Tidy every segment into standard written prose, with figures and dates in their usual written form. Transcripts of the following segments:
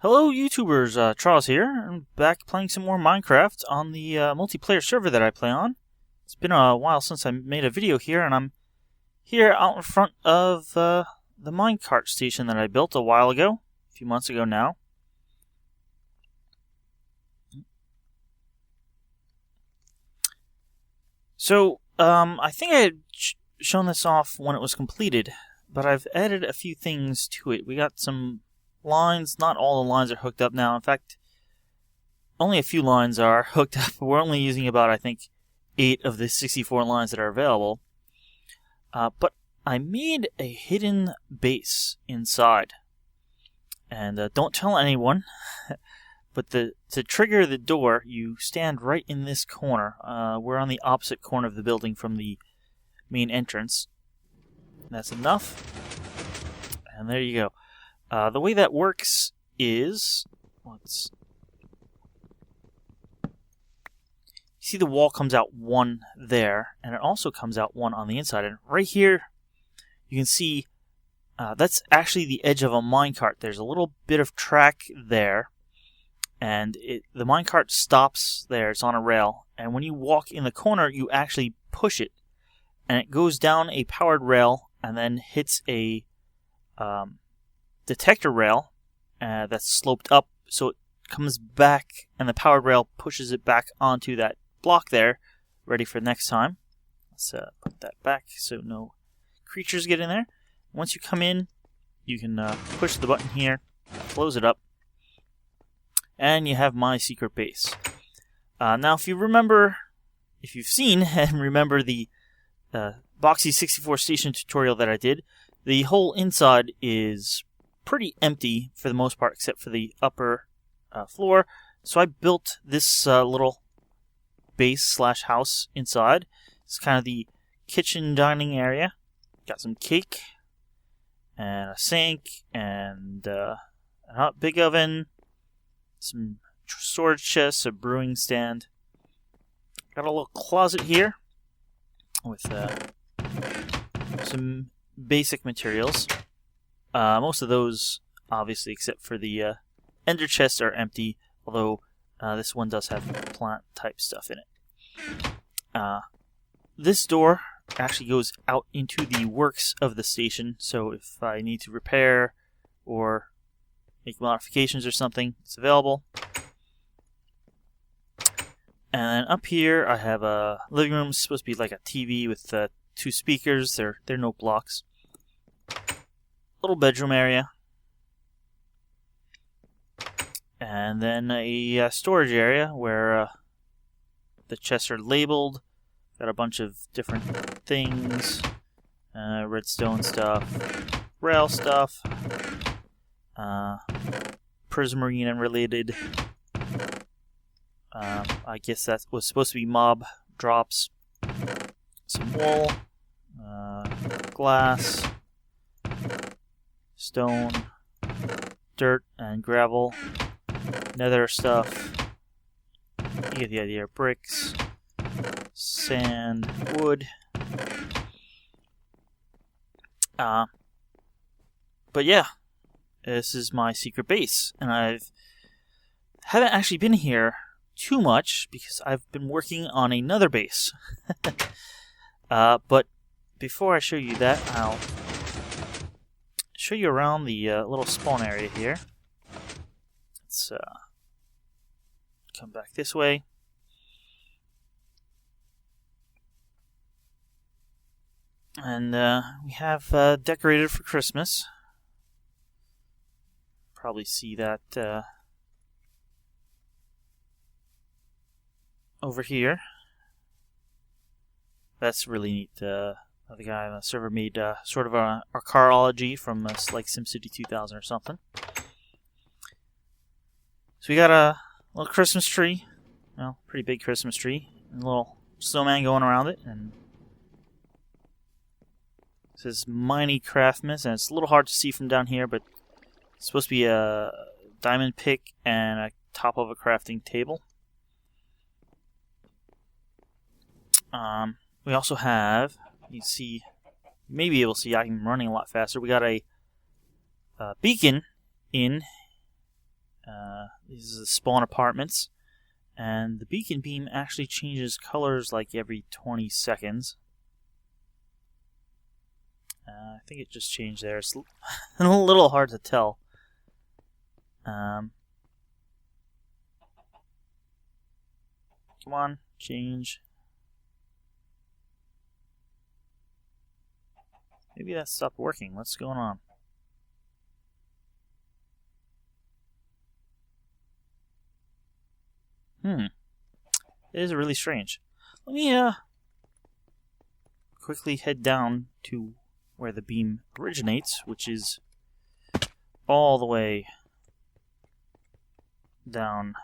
Hello YouTubers, Charles here. I'm back playing some more Minecraft on the multiplayer server that I play on. It's been a while since I made a video here, and I'm here out in front of the minecart station that I built a while ago, a few months ago now. So, I think I had shown this off when it was completed, but I've added a few things to it. We got some lines. Not all the lines are hooked up now. In fact, only a few lines are hooked up. We're only using about, I think, 8 of the 64 lines that are available. But I made a hidden base inside. And don't tell anyone. But to trigger the door, you stand right in this corner. We're on the opposite corner of the building from the main entrance. That's enough. And there you go. The way that works is, see the wall comes out one there, and it also comes out one on the inside. And right here, you can see that's actually the edge of a minecart. There's a little bit of track there, and the minecart stops there. It's on a rail, and when you walk in the corner, you actually push it, and it goes down a powered rail and then hits a detector rail that's sloped up, so it comes back and the powered rail pushes it back onto that block there, ready for next time. Let's put that back so no creatures get in there. Once you come in, you can push the button here, close it up, and you have my secret base. Now if you've seen and remember the Boxy 64 station tutorial that I did, the whole inside is pretty empty for the most part, except for the upper floor. So I built this little base / house inside. It's kind of the kitchen dining area. Got some cake and a sink and a hot big oven, some storage chests, a brewing stand. Got a little closet here with some basic materials. Most of those, obviously, except for the ender chests, are empty, although this one does have plant-type stuff in it. This door actually goes out into the works of the station, so if I need to repair or make modifications or something, it's available. And then up here, I have a living room. It's supposed to be like a TV with 2 speakers. They're no blocks. Little bedroom area. And then a storage area where the chests are labeled. Got a bunch of different things. Redstone stuff. Rail stuff. Prismarine and related. I guess that was supposed to be mob drops. Some wool. Glass. Stone. Dirt and gravel. Nether stuff. You get the idea. Bricks. Sand. Wood. But yeah. This is my secret base. And haven't actually been here too much because I've been working on another base. But before I show you that, I'll show you around the little spawn area here. Let's come back this way. And we have decorated for Christmas. Probably see that over here. That's really neat. The guy on the server made sort of a carology from like SimCity 2000 or something. So we got a little Christmas tree. Well, pretty big Christmas tree. And a little snowman going around it. And it says Minecraftmas, and it's a little hard to see from down here, but it's supposed to be a diamond pick and a top of a crafting table. We also have, you may be able to see, I'm running a lot faster. We got a beacon in These are the spawn apartments. And the beacon beam actually changes colors like every 20 seconds. I think it just changed there. It's a little hard to tell. Come on, change. Maybe that stopped working. What's going on? It is really strange. Let me quickly head down to where the beam originates, which is all the way down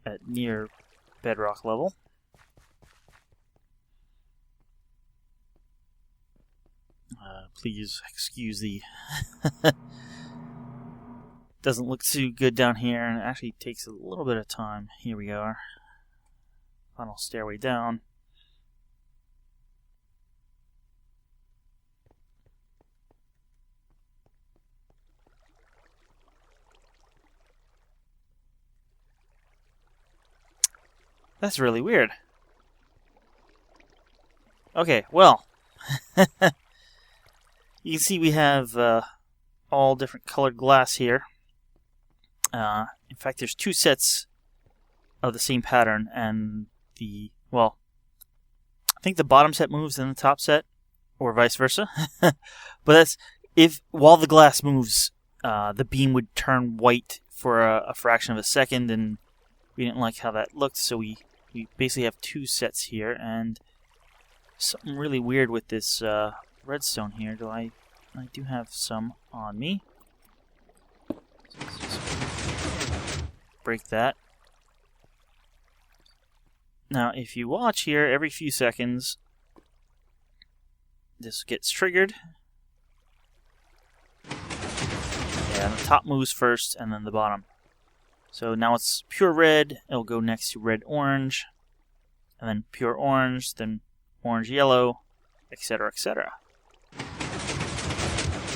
at near bedrock level. Please excuse the doesn't look too good down here, and it actually takes a little bit of time. Here we are. Final stairway down. That's really weird. Okay, well. You can see we have all different colored glass here. In fact, there's two sets of the same pattern, and I think the bottom set moves and the top set, or vice versa. But that's while the glass moves, the beam would turn white for a fraction of a second, and we didn't like how that looked, so we basically have two sets here, and something really weird with this redstone here. I do have some on me. Break that. Now, if you watch here, every few seconds, this gets triggered. Yeah, the top moves first, and then the bottom. So now it's pure red, it'll go next to red-orange, and then pure orange, then orange-yellow, etc., etc.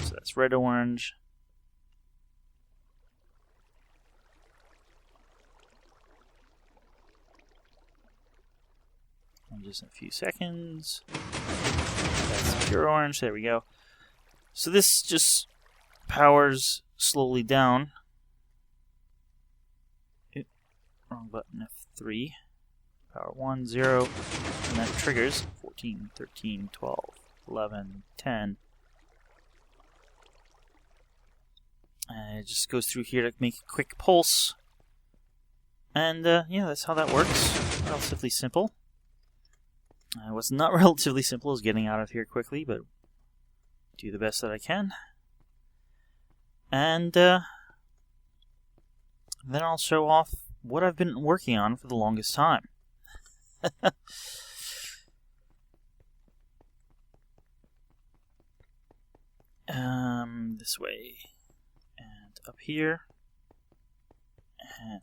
So that's red-orange. And just in a few seconds. That's pure orange, there we go. So this just powers slowly down. Wrong button, F3. Power 1, 0, and that triggers 14, 13, 12, 11, 10. And it just goes through here to make a quick pulse. And yeah, that's how that works. Relatively simple. What's not relatively simple is getting out of here quickly, but do the best that I can. And then I'll show off what I've been working on for the longest time. This way, and up here, and up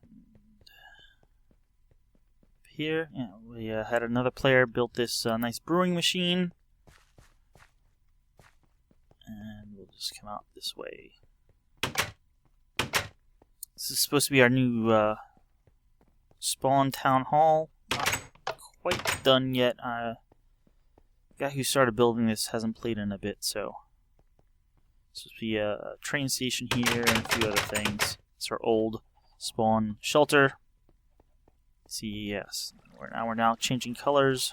here. Yeah, we had another player built this nice brewing machine, and we'll just come out this way. This is supposed to be our new spawn town hall. Not quite done yet. The guy who started building this hasn't played in a bit, so this will be a train station here and a few other things. It's our old spawn shelter. See, yes, we're now changing colors.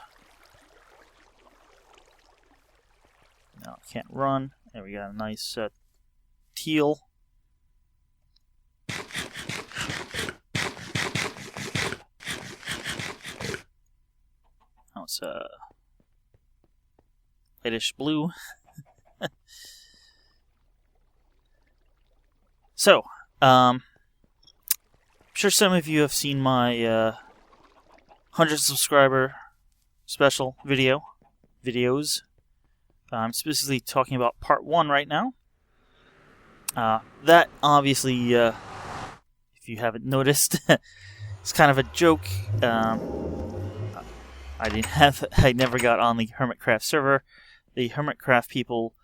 Now it can't run. There we got a nice teal. Now it's lightish blue. So, I'm sure some of you have seen my 100 subscriber special videos. I'm specifically talking about part 1 right now. That obviously, if you haven't noticed, it's kind of a joke. I never got on the Hermitcraft server. The Hermitcraft people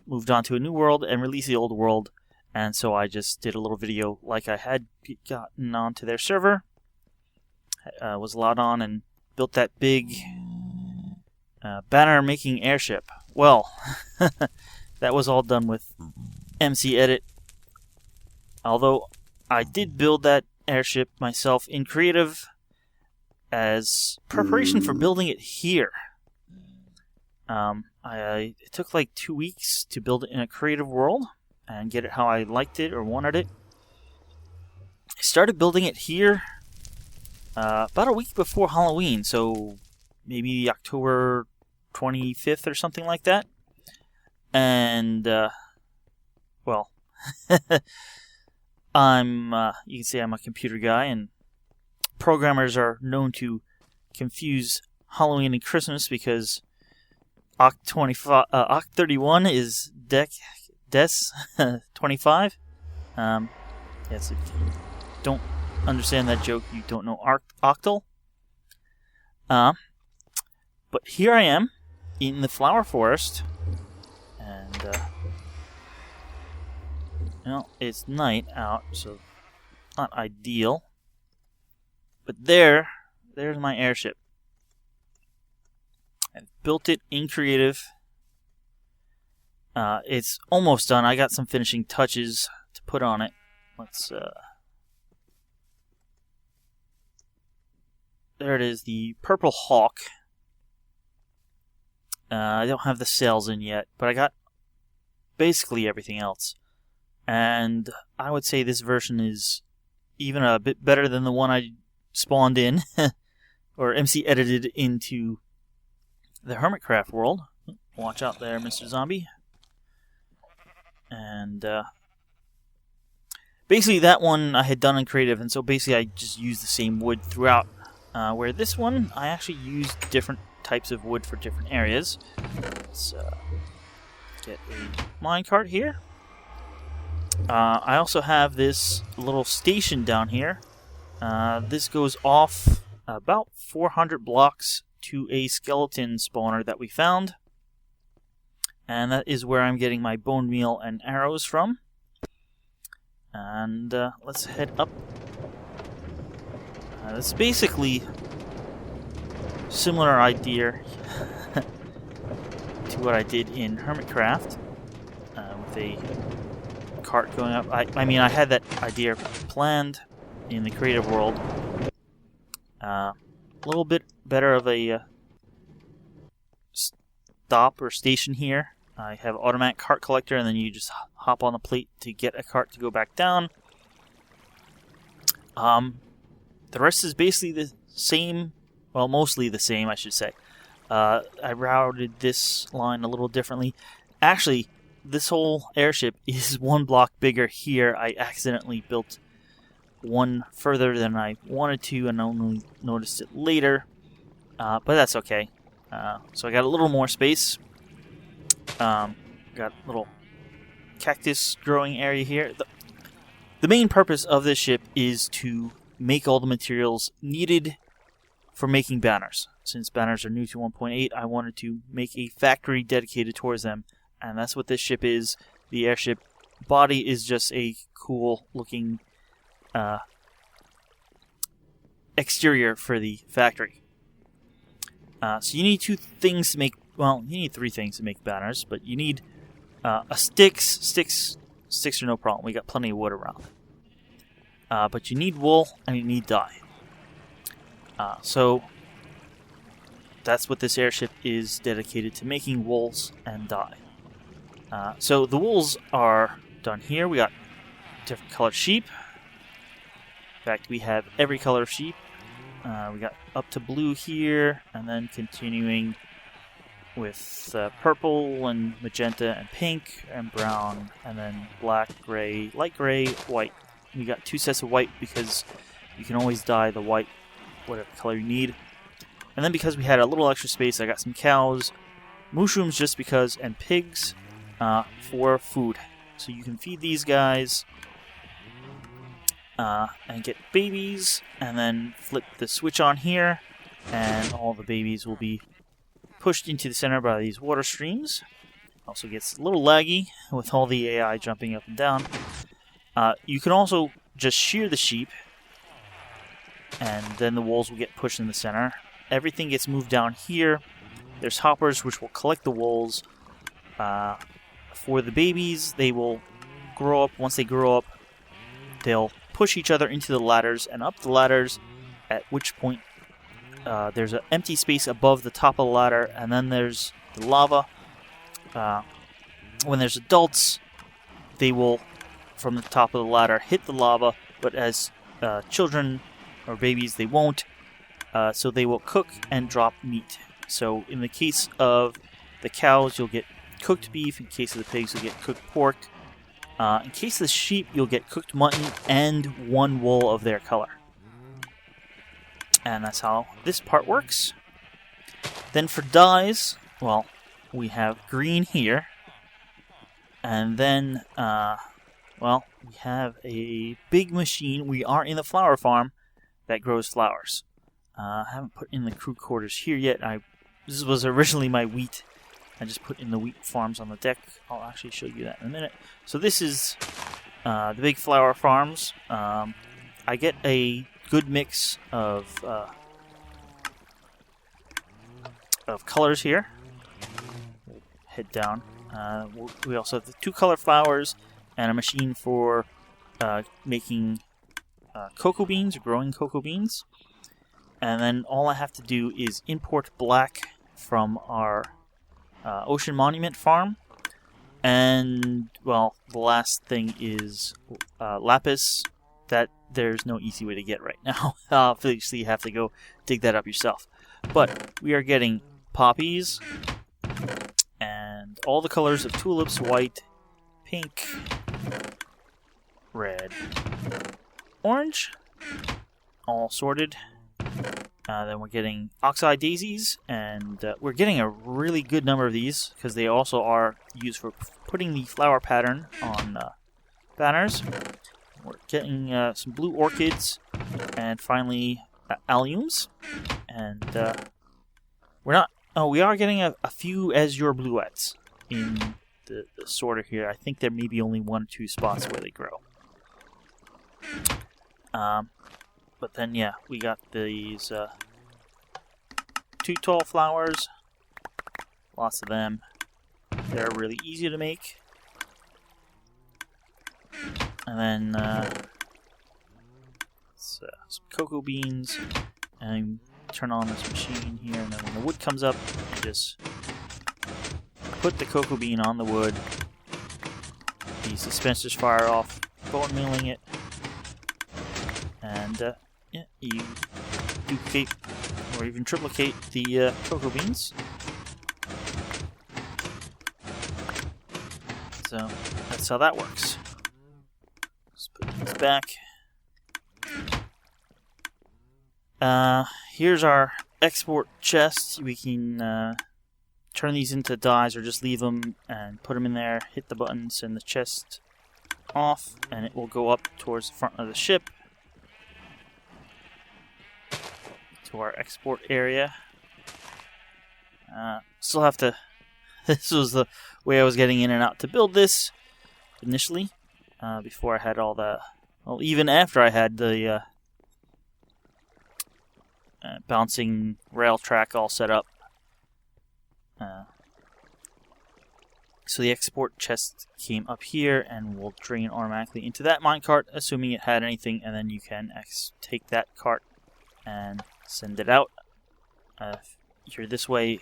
moved on to a new world and released the old world, And so I just did a little video like I had gotten onto their server, was allowed on, and built that big banner making airship. Well, that was all done with MC Edit. Although I did build that airship myself in creative as preparation for building it here. It took like 2 weeks to build it in a creative world and get it how I liked it or wanted it. I started building it here about a week before Halloween, so maybe October 25th or something like that. And, well, you can say I'm a computer guy, and programmers are known to confuse Halloween and Christmas because Oct 31 is Des 25. Yes, if you don't understand that joke, you don't know octal. But here I am in the flower forest, and it's night out, so not ideal. But there's my airship. I've built it in creative. It's almost done. I got some finishing touches to put on it. There it is, the purple hawk. I don't have the sails in yet, but I got basically everything else. And I would say this version is even a bit better than the one I spawned in, or MC edited into the Hermitcraft world. Watch out there, Mr. Zombie. And basically that one I had done in creative, and so basically I just used the same wood throughout. Where this one, I actually used different types of wood for different areas. Let's get a minecart here. I also have this little station down here. This goes off about 400 blocks to a skeleton spawner that we found. And that is where I'm getting my bone meal and arrows from. And let's head up. It's basically similar idea to what I did in Hermitcraft, with a cart going up. I mean, I had that idea planned in the creative world. A little bit better of a stop or station here. I have automatic cart collector, and then you just hop on the plate to get a cart to go back down. The rest is basically the same, well, mostly the same, I should say. I routed this line a little differently. Actually, this whole airship is one block bigger here. I accidentally built one further than I wanted to, and only noticed it later. But that's okay. So I got a little more space. Got a little cactus growing area here. The main purpose of this ship is to make all the materials needed for making banners. Since banners are new to 1.8, I wanted to make a factory dedicated towards them, and that's what this ship is. The airship body is just a cool looking exterior for the factory. So you need two things to make, well, you need three things to make banners, but you need sticks are no problem. We got plenty of wood around. But you need wool and you need dye. So that's what this airship is dedicated to, making wools and dye. So the wools are done here. We got different colored sheep. In fact, we have every color of sheep. We got up to blue here, and then continuing with purple and magenta and pink and brown, and then black, gray, light gray, white. We got two sets of white because you can always dye the white whatever color you need. And then because we had a little extra space, I got some cows, mooshrooms just because, and pigs for food. So you can feed these guys and get babies, and then flip the switch on here, and all the babies will be pushed into the center by these water streams. Also gets a little laggy with all the AI jumping up and down. You can also just shear the sheep, and then the wolves will get pushed in the center. Everything gets moved down here. There's hoppers which will collect the wolves. For the babies, they will grow up. Once they grow up, they'll push each other into the ladders and up the ladders, at which point there's an empty space above the top of the ladder, and then there's the lava. When there's adults, they will, from the top of the ladder, hit the lava, but as children or babies, they won't. So they will cook and drop meat. So in the case of the cows, you'll get cooked beef. In case of the pigs, you'll get cooked pork. In case of the sheep, you'll get cooked mutton and one wool of their color. And that's how this part works. Then for dyes, well, we have green here. And then, well, we have a big machine. We are in the flower farm that grows flowers. I haven't put in the crew quarters here yet. This was originally my wheat. I just put in the wheat farms on the deck. I'll actually show you that in a minute. So this is the big flower farms. I get a good mix of colors here. We'll head down. We also have the 2-color flowers and a machine for making cocoa beans, or growing cocoa beans. And then all I have to do is import black from our Ocean Monument farm. And, well, the last thing is lapis. That there's no easy way to get right now. Obviously, you have to go dig that up yourself. But we are getting poppies and all the colors of tulips: white, pink, red, orange, all sorted. Then we're getting oxeye daisies, and we're getting a really good number of these because they also are used for putting the flower pattern on banners. We're getting some blue orchids, and finally alliums. And we are getting a few azure bluettes in the sorter here. I think there may be only 1 or 2 spots where they grow. But then, yeah, we got these 2 tall flowers. Lots of them. They're really easy to make. And then some cocoa beans. And turn on this machine here. And then when the wood comes up, you just put the cocoa bean on the wood. The suspensors fire off, bone mealing it. And yeah, you duplicate or even triplicate the cocoa beans. So that's how that works. Let's put these back. Here's our export chest. We can turn these into dyes or just leave them and put them in there, hit the button, send the chest off, and it will go up towards the front of the ship. To our export area. Still have to... This was the way I was getting in and out to build this initially. Before I had all the... Well, even after I had the bouncing rail track all set up. So the export chest came up here and will drain automatically into that minecart, assuming it had anything, and then you can take that cart and send it out. If you're this way,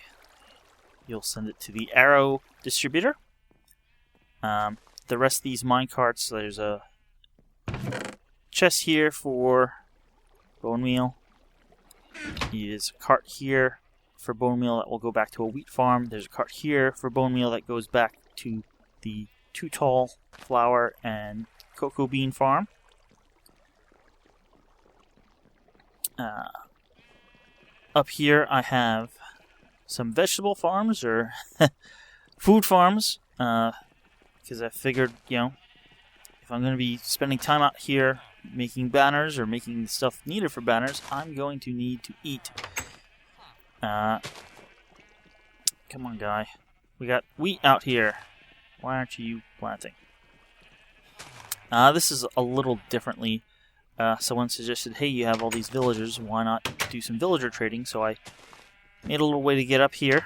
you'll send it to the arrow distributor. The rest of these minecarts, there's a chest here for bone meal. There's a cart here for bone meal that will go back to a wheat farm. There's a cart here for bone meal that goes back to the 2 tall flower and cocoa bean farm. Up here I have some vegetable farms, or food farms, because I figured, you know, if I'm going to be spending time out here making banners or making stuff needed for banners, I'm going to need to eat. Come on, guy. We got wheat out here. Why aren't you planting? This is a little differently. Someone suggested, hey, you have all these villagers, why not do some villager trading? So I made a little way to get up here,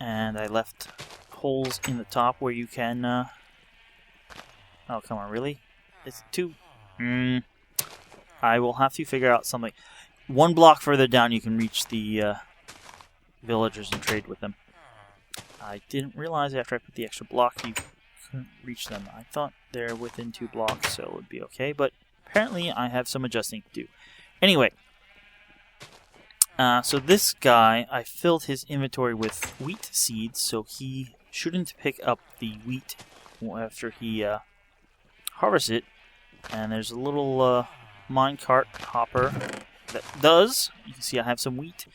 and I left holes in the top where you can... Oh, come on, really? It's too... I will have to figure out something. One block further down you can reach the villagers and trade with them. I didn't realize after I put the extra block you couldn't reach them. I thought they're within 2 blocks, so it would be okay, but apparently I have some adjusting to do. Anyway, so this guy, I filled his inventory with wheat seeds, so he shouldn't pick up the wheat after he harvests it. And there's a little minecart hopper that does. You can see I have some wheat.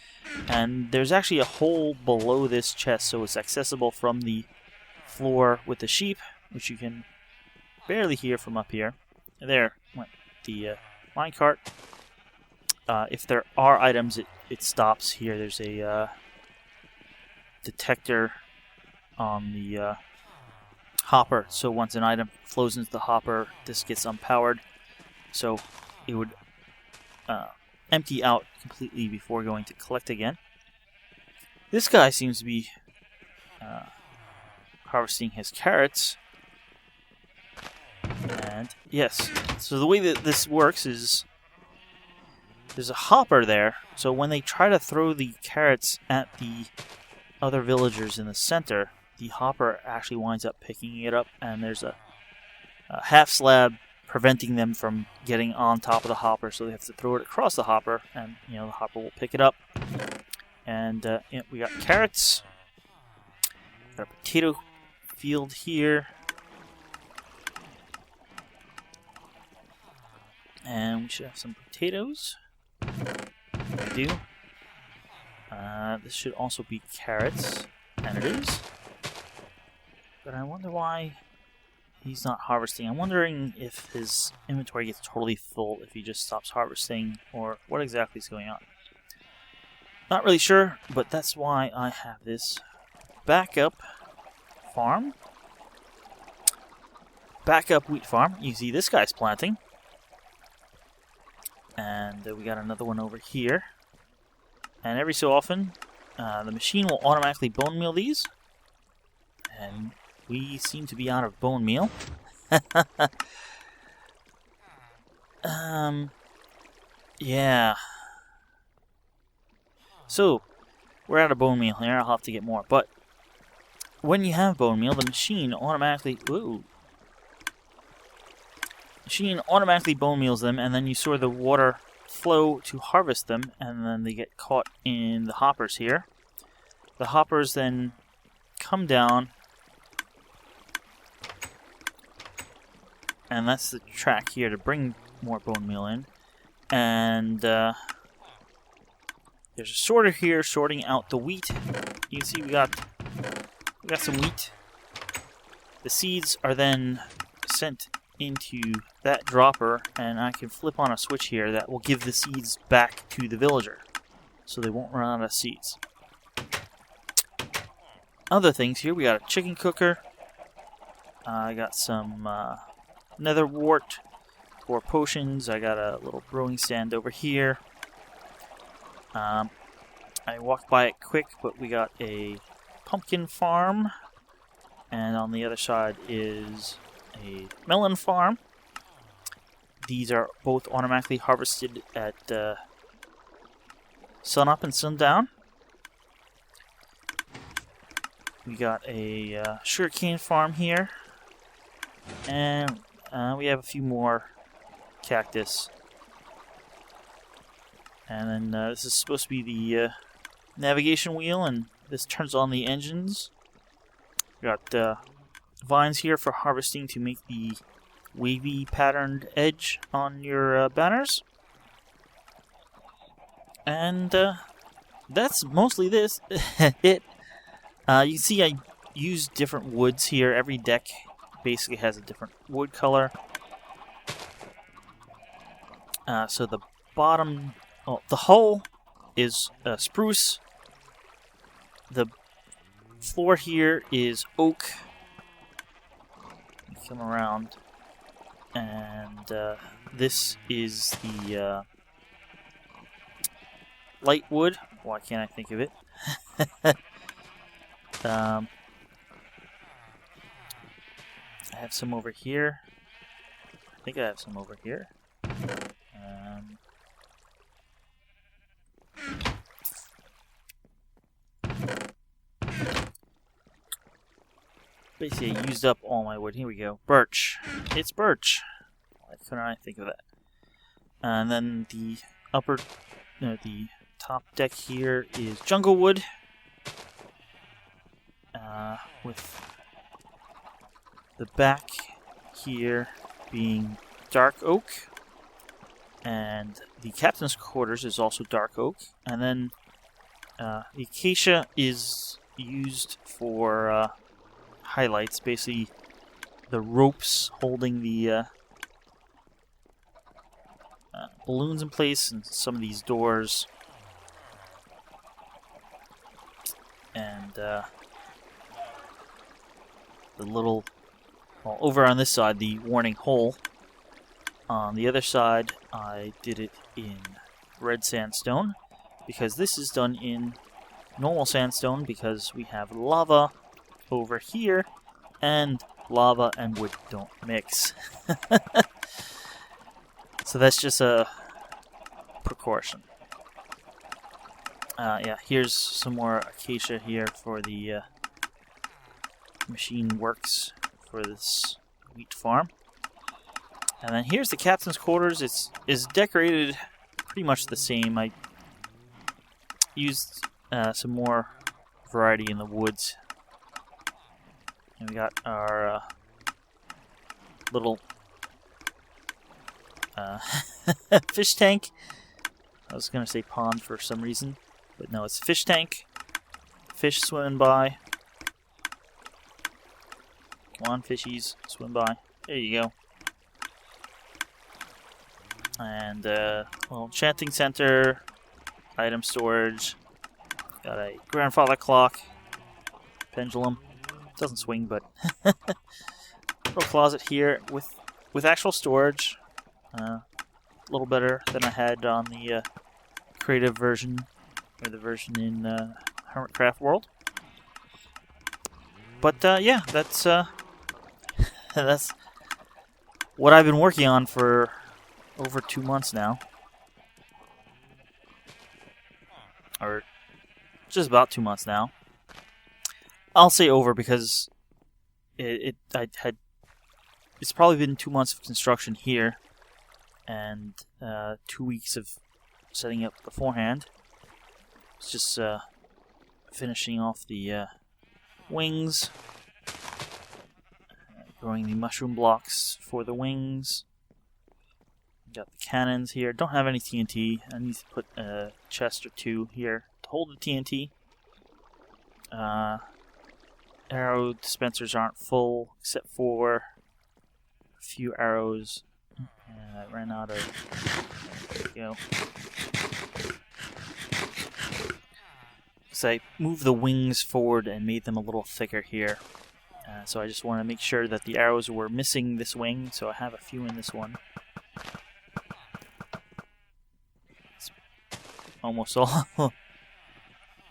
And there's actually a hole below this chest, so it's accessible from the floor with the sheep, which you can barely hear from up here. There went the minecart. If there are items, it stops here. There's a detector on the hopper, so once an item flows into the hopper, this gets unpowered, so it would empty out completely before going to collect again. This guy seems to be harvesting his carrots, and yes, so the way that this works is there's a hopper there, so when they try to throw the carrots at the other villagers in the center, the hopper actually winds up picking it up, and there's a half slab preventing them from getting on top of the hopper, so they have to throw it across the hopper, and the hopper will pick it up. And we got carrots, got a potato field here, and we should have some potatoes. We do. This should also be carrots, and it is. But I wonder why he's not harvesting. I'm wondering if his inventory gets totally full if he just stops harvesting, or what exactly is going on. Not really sure, but that's why I have this backup farm. Backup wheat farm. You see this guy's planting. And we got another one over here. And every so often, the machine will automatically bone meal these. And we seem to be out of bone meal. Yeah. So, we're out of bone meal here. I'll have to get more. But when you have bone meal, the machine automatically... Ooh. Machine automatically bone meals them, and then you store the water flow to harvest them, and then they get caught in the hoppers here. The hoppers then come down, and that's the track here to bring more bone meal in. And there's a sorter here sorting out the wheat. You can see we got some wheat. The seeds are then sent into that dropper, and I can flip on a switch here that will give the seeds back to the villager, so they won't run out of seeds. Other things here, we got a chicken cooker. I got some nether wart for potions. I got a little brewing stand over here. I walked by it quick, but we got a pumpkin farm, and on the other side is a melon farm. These are both automatically harvested at sunup and sundown. We got a sugarcane farm here, and we have a few more cactus. And then this is supposed to be the navigation wheel, and this turns on the engines. We got vines here for harvesting to make the wavy patterned edge on your banners. And that's mostly this. You can see I use different woods here. Every deck basically has a different wood color. So the bottom, the hull is spruce. The floor here is oak. Come around, And this is the light wood. Why can't I think of it? I have some over here. I think I have some over here. Basically, I used up all my wood. Here we go. Birch. It's birch. Why couldn't I think of that? And then the the top deck here is jungle wood. With the back here being dark oak. And the captain's quarters is also dark oak. And then the acacia is used for highlights, basically the ropes holding the balloons in place, and some of these doors, and the little, well, over on this side, the warning hole. On the other side, I did it in red sandstone, because this is done in normal sandstone, because we have lava over here, and lava and wood don't mix. So that's just a precaution. Yeah, here's some more acacia here for the machine works for this wheat farm. And then here's the captain's quarters. It's decorated pretty much the same. I used some more variety in the woods. And we got our little fish tank. I was going to say pond for some reason, but no, it's a fish tank. Fish swimming by. Come on, fishies, swim by. There you go. And little enchanting center, item storage. Got a grandfather clock, pendulum. Doesn't swing, but little closet here with actual storage. A little better than I had on the creative version, or the version in Hermitcraft World. But yeah, that's that's what I've been working on for over 2 months now, or just about 2 months now. I'll say over because it's probably been 2 months of construction here, and 2 weeks of setting up beforehand. It's just finishing off the wings, growing the mushroom blocks for the wings. Got the cannons here. Don't have any TNT. I need to put a chest or two here to hold the TNT. Arrow dispensers aren't full, except for a few arrows. And I ran out of... There we go. So I moved the wings forward and made them a little thicker here. So I just want to make sure that the arrows were missing this wing, so I have a few in this one. It's almost all.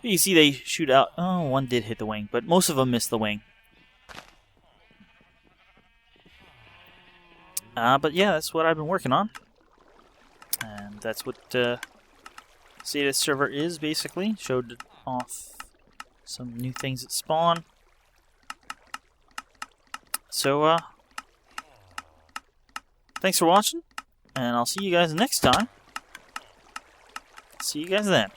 You see they shoot out. Oh, one did hit the wing, but most of them missed the wing. But yeah, that's what I've been working on. And that's what Sata server is, basically. Showed off some new things that spawn. So, thanks for watching, and I'll see you guys next time. See you guys then.